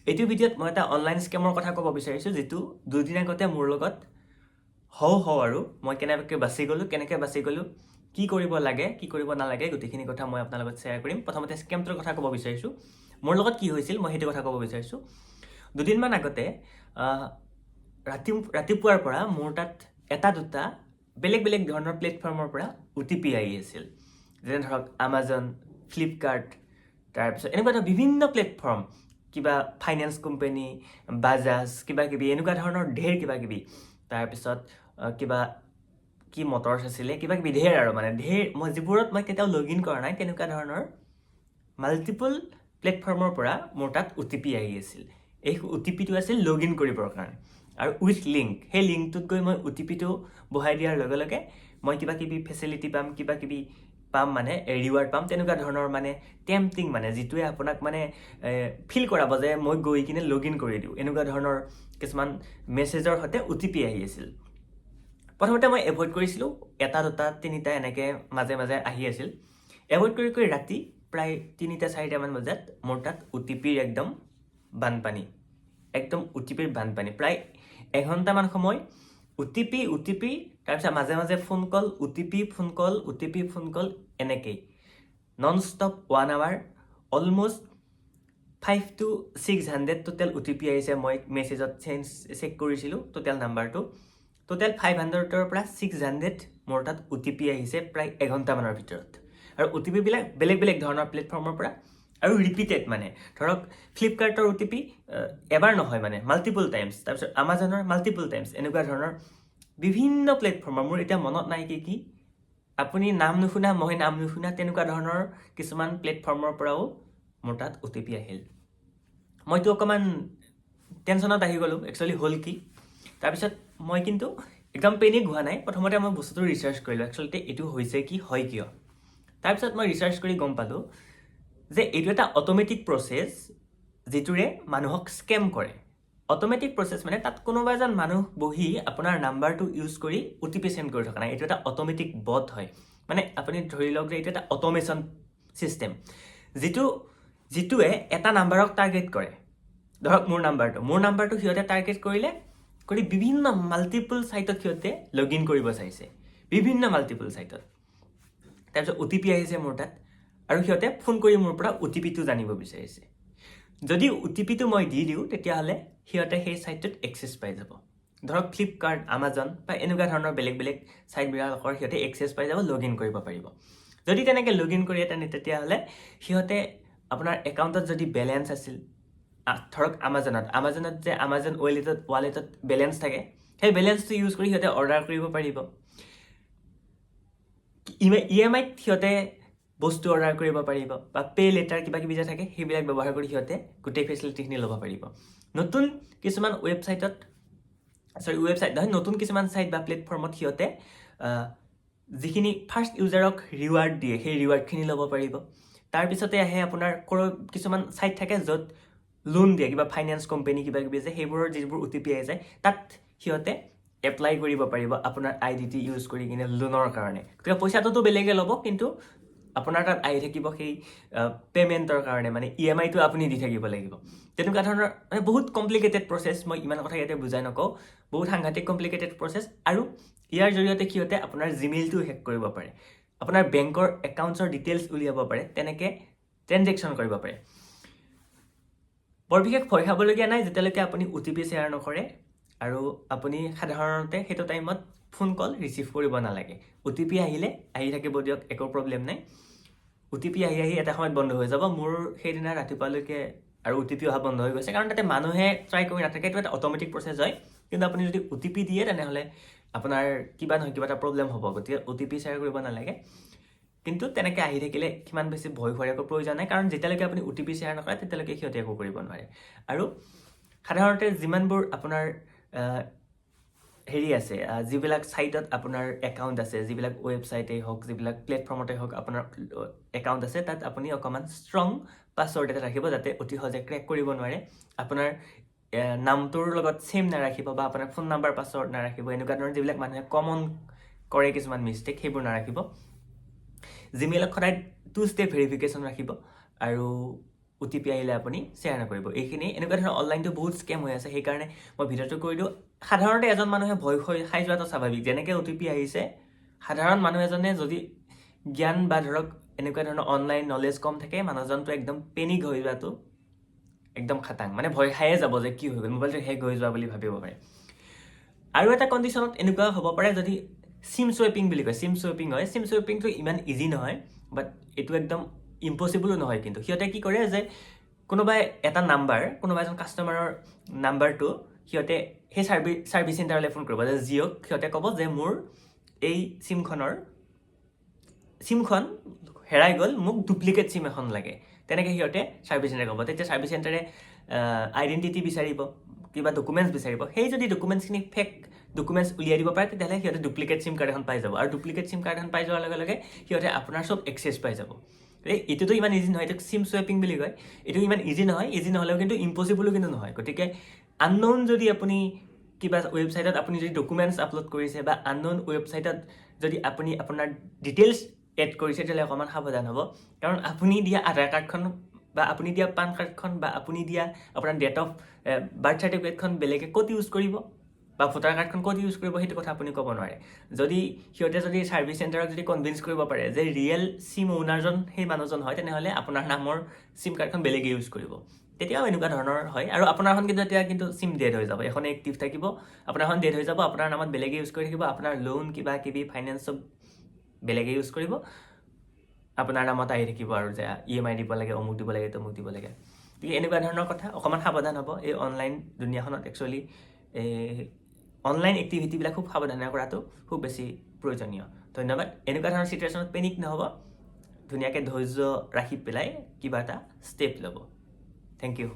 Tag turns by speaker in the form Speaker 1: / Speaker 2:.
Speaker 1: এইটো ভিডিঅ'ত মই এটা অনলাইন স্কেমৰ কথা ক'ব বিচাৰিছোঁ যিটো দুদিন আগতে মোৰ লগত হওঁ আৰু মই কেনেকৈ বাছি গ'লোঁ কি কৰিব লাগে কি কৰিব নালাগে গোটেইখিনি কথা মই আপোনাৰ লগত শ্বেয়াৰ কৰিম। প্ৰথমতে স্কেমটোৰ কথা ক'ব বিচাৰিছোঁ। মোৰ লগত কি হৈছিল মই সেইটো কথা ক'ব বিচাৰিছোঁ। দুদিনমান আগতে ৰাতিপুৱাৰ পৰা মোৰ তাত এটা দুটা বেলেগ বেলেগ ধৰণৰ প্লেটফৰ্মৰ পৰা OTP আহি আছিল। যেনে ধৰক আমাজন, ফ্লিপকাৰ্ট, তাৰপিছত এনেকুৱা এটা বিভিন্ন প্লেটফৰ্ম, কিবা ফাইনেন্স কোম্পানী, বাজাজ, কিবা কিবি এনেকুৱা ধৰণৰ ঢেৰ কিবা কিবি, তাৰপিছত কিবা কি মটৰ্ছ আছিলে, কিবা কিবি ঢেৰ আৰু মানে ঢেৰ, মই যিবোৰত মই কেতিয়াও লগ ইন কৰা নাই তেনেকুৱা ধৰণৰ মাল্টিপল প্লেটফৰ্মৰ পৰা মোৰ তাত OTP আহি আছিল। এই OTPটো আছিল লগ ইন কৰিবৰ কাৰণে আৰু উইথ লিংক। সেই লিংকটোত গৈ মই OTPটো বহাই দিয়াৰ লগে লগে মই কিবা কিবি ফেচিলিটি পাম, কিবা কিবি পাম, মানে ৰিৱাৰ্ড পাম, তেনেকুৱা ধৰণৰ মানে টেম্পটিং, মানে যিটোৱে আপোনাক মানে ফিল কৰাব যে মই গৈ কিনে লগ ইন কৰি দিওঁ, এনেকুৱা ধৰণৰ কিছুমান মেছেজৰ সৈতে OTP আহি আছিল। প্ৰথমতে মই এভইড কৰিছিলোঁ, এটা দুটা তিনিটা এনেকৈ মাজে মাজে আহি আছিল। এভইড কৰি ৰাতি প্ৰায় 3-4টামান বজাত মোৰ তাত OTPৰ একদম বানপানী, OTPৰ বানপানী। প্ৰায় এঘণ্টামান সময় OTP, তাৰপিছত মাজে মাজে ফোন কল, OTP ফোন কল, এনেকেই non stop 1 hour, almost 500 to 600 total OTP আহিছে। মই মেছেজত চেক কৰিছিলোঁ টোটেল নাম্বাৰটো, টোটেল 500ৰ পৰা 600 মোৰ তাত OTP আহিছে প্ৰায় এঘণ্টামানৰ ভিতৰত। আৰু OTP বিলাক বেলেগ বেলেগ ধৰণৰ প্লেটফৰ্মৰ পৰা আৰু ৰিপিটেড, মানে ধৰক ফ্লিপকাৰ্টৰ OTP এবাৰ নহয়, মানে মাল্টিপল টাইমছ, তাৰপিছত আমাজনৰ মাল্টিপল টাইমছ, এনেকুৱা ধৰণৰ বিভিন্ন প্লেটফৰ্মৰ, মোৰ এতিয়া মনত নাই কি আপুনি নাম নুশুনা, মই নাম নুশুনা, তেনেকুৱা ধৰণৰ কিছুমান প্লেটফৰ্মৰ পৰাও মোৰ তাত OTP আহিল। মইতো অকণমান টেনশ্যনত আহি গ'লোঁ, একচুৱেলি হ'ল কি। তাৰপিছত মই কিন্তু একদম পেনিক হোৱা নাই। প্ৰথমতে মই বস্তুটো ৰিচাৰ্চ কৰিলোঁ, একচুৱেলি এইটো হৈছে কি, হয় কিয়। তাৰপিছত মই ৰিচাৰ্চ কৰি গম পালোঁ যে এইটো এটা অট'মেটিক প্ৰচেছ যিটোৰে মানুহক স্কেম কৰে। অট'মেটিক প্ৰচেছ মানে তাত কোনোবা এজন মানুহ বহি আপোনাৰ নাম্বাৰটো ইউজ কৰি OTP চেণ্ড কৰি থকা নাই, এইটো এটা অট'মেটিক বট হয়। মানে আপুনি ধৰি লওক যে এইটো এটা অট'মেশ্যন ছিষ্টেম যিটোৱে এটা নাম্বাৰক টাৰ্গেট কৰে। ধৰক মোৰ নাম্বাৰটো সিহঁতে টাৰ্গেট কৰি বিভিন্ন মাল্টিপল ছাইটত সিহঁতে লগ ইন কৰিব চাইছে, বিভিন্ন মাল্টিপল ছাইটত। তাৰপিছত OTP আহিছে মোৰ তাত আৰু সিহঁতে ফোন কৰি মোৰ পৰা OTPটো জানিব বিচাৰিছে। যদি OTPটো মই দি দিওঁ তেতিয়াহ'লে সিহঁতে সেই ছাইটটোত এক্সেছ পাই যাব। ধৰক ফ্লিপকাৰ্ট, আমাজন বা এনেকুৱা ধৰণৰ বেলেগ বেলেগ ছাইটবিলাকৰ সিহঁতে এক্সেছ পাই যাব, লগ ইন কৰিব পাৰিব। যদি তেনেকৈ লগ ইন কৰি তেতিয়াহ'লে সিহঁতে আপোনাৰ একাউণ্টত যদি বেলেঞ্চ আছিল, ধৰক আমাজনত যে আমাজন ৱালেটত বেলেঞ্চ থাকে, সেই বেলেঞ্চটো ইউজ কৰি সিহঁতে অৰ্ডাৰ কৰিব পাৰিব। EMIত সিহঁতে বস্তু অৰ্ডাৰ কৰিব পাৰিব, বা পে' লেটাৰ কিবা কিবি যে থাকে সেইবিলাক ব্যৱহাৰ কৰি সিহঁতে গোটেই ফেচিলিটিখিনি ল'ব পাৰিব। নতুন কিছুমান নতুন কিছুমান ছাইট বা প্লেটফৰ্মত সিহঁতে যিখিনি ফাৰ্ষ্ট ইউজাৰক ৰিৱাৰ্ড দিয়ে সেই ৰিৱাৰ্ডখিনি ল'ব পাৰিব। তাৰপিছতে আহে আপোনাৰ কিছুমান ছাইট থাকে য'ত লোন দিয়ে, কিবা ফাইনেন্স কোম্পানী কিবা কিবি যে, সেইবোৰৰ যিবোৰ OTP আহি যায় তাত সিহঁতে এপ্লাই কৰিব পাৰিব আপোনাৰ ID ইউজ কৰি কিনে লোনৰ কাৰণে। গতিকে পইচাটোতো বেলেগে ল'ব, কিন্তু আপোনাৰ তাত আহি থাকিব সেই পে'মেণ্টৰ কাৰণে, মানে EMIটো আপুনি দি থাকিব লাগিব। তেনেকুৱা ধৰণৰ মানে বহুত কমপ্লিকেটেড প্ৰচেছ, মই ইমান কথা ইয়াতে বুজাই নকওঁ, বহুত সাংঘাতিক কমপ্লিকেটেড প্ৰচেছ। আৰু ইয়াৰ জৰিয়তে সিহঁতে আপোনাৰ জিমেইলটো হেক কৰিব পাৰে, আপোনাৰ বেংকৰ একাউণ্টছৰ ডিটেইলছ উলিয়াব পাৰে, তেনেকৈ ট্ৰেনজেকশ্যন কৰিব পাৰে। বৰ বিশেষ ভয় খাবলগীয়া নাই যেতিয়ালৈকে আপুনি OTP শ্বেয়াৰ নকৰে, আৰু আপুনি সাধাৰণতে সেইটো টাইমত ফোন কল ৰিচিভ কৰিব নালাগে। OTP আহিলে আহি থাকিব দিয়ক, একো প্ৰব্লেম নাই। OTP আহি এটা সময়ত বন্ধ হৈ যাব। মোৰ সেইদিনা ৰাতিপুৱালৈকে আৰু OTP অহা বন্ধ হৈ গৈছে, কাৰণ তাতে মানুহে ট্ৰাই কৰি নাথাকে, এইটো এটা অট'মেটিক প্ৰচেছ হয়। কিন্তু আপুনি যদি OTP দিয়ে তেনেহ'লে আপোনাৰ কিবা নহয় কিবা এটা প্ৰব্লেম হ'ব, গতিকে OTP শ্বেয়াৰ কৰিব নালাগে। কিন্তু তেনেকৈ আহি থাকিলে সিমান বেছি ভয় খোৱাৰ একো প্ৰয়োজন নাই, কাৰণ যেতিয়ালৈকে আপুনি OTP শ্বেয়াৰ নকৰে তেতিয়ালৈকে সিহঁতে একো কৰিব নোৱাৰে। আৰু সাধাৰণতে যিমানবোৰ আপোনাৰ আছে, যিবিলাক ছাইটত আপোনাৰ একাউণ্ট আছে, যিবিলাক ৱেবছাইটেই হওক, যিবিলাক প্লেটফৰ্মতে হওক আপোনাৰ একাউণ্ট আছে, তাত আপুনি অকণমান ষ্ট্ৰং পাছৱৰ্ড এটা ৰাখিব, যাতে অতি সহজে ক্ৰেক কৰিব নোৱাৰে। আপোনাৰ নামটোৰ লগত ছেম নাৰাখিব, বা আপোনাৰ ফোন নাম্বাৰ পাছৱৰ্ড নাৰাখিব, এনেকুৱা ধৰণৰ যিবিলাক মানুহে কমন কৰে কিছুমান মিষ্টেক, সেইবোৰ নাৰাখিব। জিমেইলত সদায় 2 step ভেৰিফিকেশ্যন ৰাখিব। আৰু OTP আহিলে আপুনি শ্বেয়াৰ নকৰিব এইখিনি এনেকুৱা ধৰণৰ অনলাইনটো বহুত স্কেম হৈ আছে সেইকাৰণে মই ভিডিঅ'টো কৰি দিওঁ সাধাৰণতে এজন মানুহে ভয় খাই যোৱাটো স্বাভাৱিক যেনেকৈ OTP আহিছে সাধাৰণ মানুহ এজনে যদি জ্ঞান বা ধৰক এনেকুৱা ধৰণৰ অনলাইন নলেজ কম থাকে মানুহজনটো একদম পেনিক হৈ যোৱাটো একদম খাটাং মানে ভয় খায়ে যাব যে কি হৈ গ'ল মোবাইলটো হেক হৈ যোৱা বুলি ভাবিব পাৰে আৰু এটা কণ্ডিশ্যনত এনেকুৱা হ'ব পাৰে যদি সিম সোৱাইপিং বুলি কয় সিম সোৱাইপিং হয় সিম সোৱাইপিংটো ইমান ইজি নহয় বাট এইটো একদম ইম্পচিবলো নহয় কিন্তু সিহঁতে কি কৰে যে কোনোবাই এটা নাম্বাৰ কোনোবা এজন কাষ্টমাৰৰ নাম্বাৰটো সিহঁতে সেই ছাৰ্ভিচ চেণ্টাৰলৈ ফোন কৰিব যে জিঅ'ক সিহঁতে ক'ব যে মোৰ এই চিমখন হেৰাই গ'ল মোক ডুপ্লিকেট চিম এখন লাগে তেনেকৈ সিহঁতে ছাৰ্ভিচ চেণ্টাৰ ক'ব তেতিয়া ছাৰ্ভিচ চেণ্টাৰে আইডেণ্টিটি বিচাৰিব কিবা ডকুমেণ্টছ বিচাৰিব সেই যদি ডকুমেণ্টছখিনি ফেক ডকুমেণ্টছ উলিয়াই দিব পাৰে তেতিয়াহ'লে সিহঁতে ডুপ্লিকেট চিম কাৰ্ড এখন পাই যাব আৰু ডুপ্লিকেট চিম কাৰ্ড এখন পাই যোৱাৰ লগে লগে সিহঁতে আপোনাৰ চব এক্সেছ পাই যাব এইটোতো ইমান ইজি নহয় এইটো চিম সোৱাইপিং বুলি কয় এইটো ইমান ইজি নহয় ইজি নহ'লেও কিন্তু ইম্পচিবলো কিন্তু নহয় গতিকে আননোন যদি আপুনি কিবা ৱেবছাইটত আপুনি যদি ডকুমেণ্টছ আপলোড কৰিছে বা আননোন ৱেবছাইটত যদি আপুনি আপোনাৰ ডিটেইলছ এড কৰিছে তেতিয়াহ'লে অকণমান সাৱধান হ'ব কাৰণ আপুনি দিয়া আধাৰ কাৰ্ডখন বা আপুনি দিয়া পান কাৰ্ডখন বা আপুনি দিয়া আপোনাৰ ডেট অফ বাৰ্থ চাৰ্টিফিকেটখন বেলেগে ক'ত ইউজ কৰিব বা ভোটাৰ কাৰ্ডখন ক'ত ইউজ কৰিব সেইটো কথা আপুনি ক'ব নোৱাৰে যদি সিহঁতে যদি ছাৰ্ভিচ চেণ্টাৰক যদি কনভিন্স কৰিব পাৰে যে ৰিয়েল চিম অ'নাৰজন সেই মানুহজন হয় তেনেহ'লে আপোনাৰ নামৰ চিম কাৰ্ডখন বেলেগে ইউজ কৰিব তেতিয়াও এনেকুৱা ধৰণৰ হয় আৰু আপোনাৰখন কিন্তু এতিয়া কিন্তু চিম ডেড হৈ যাব এখন এক্টিভ থাকিব আপোনাৰখন ডেড হৈ যাব আপোনাৰ নামত বেলেগে ইউজ কৰি থাকিব আপোনাৰ লোন কিবা কিবি ফাইনেন্স চব বেলেগে ইউজ কৰিব আপোনাৰ নামত আহি থাকিব আৰু যে EMI দিব লাগে অমুক দিব লাগে তমুক দিব লাগে গতিকে এনেকুৱা ধৰণৰ কথা অকণমান সাৱধান হ'ব এই অনলাইন দুনিয়াখনত একচুৱেলি অনলাইন এক্টিভিটিবিলাক খুব সাৱধানে কৰাটো খুব বেছি প্ৰয়োজনীয় ধন্যবাদ এনেকুৱা ধৰণৰ চিটুৱেশ্যনত পেনিক নহ'ব ধুনীয়াকৈ ধৈৰ্য ৰাখি পেলাই কিবা এটা ষ্টেপ ল'ব থেংক ইউ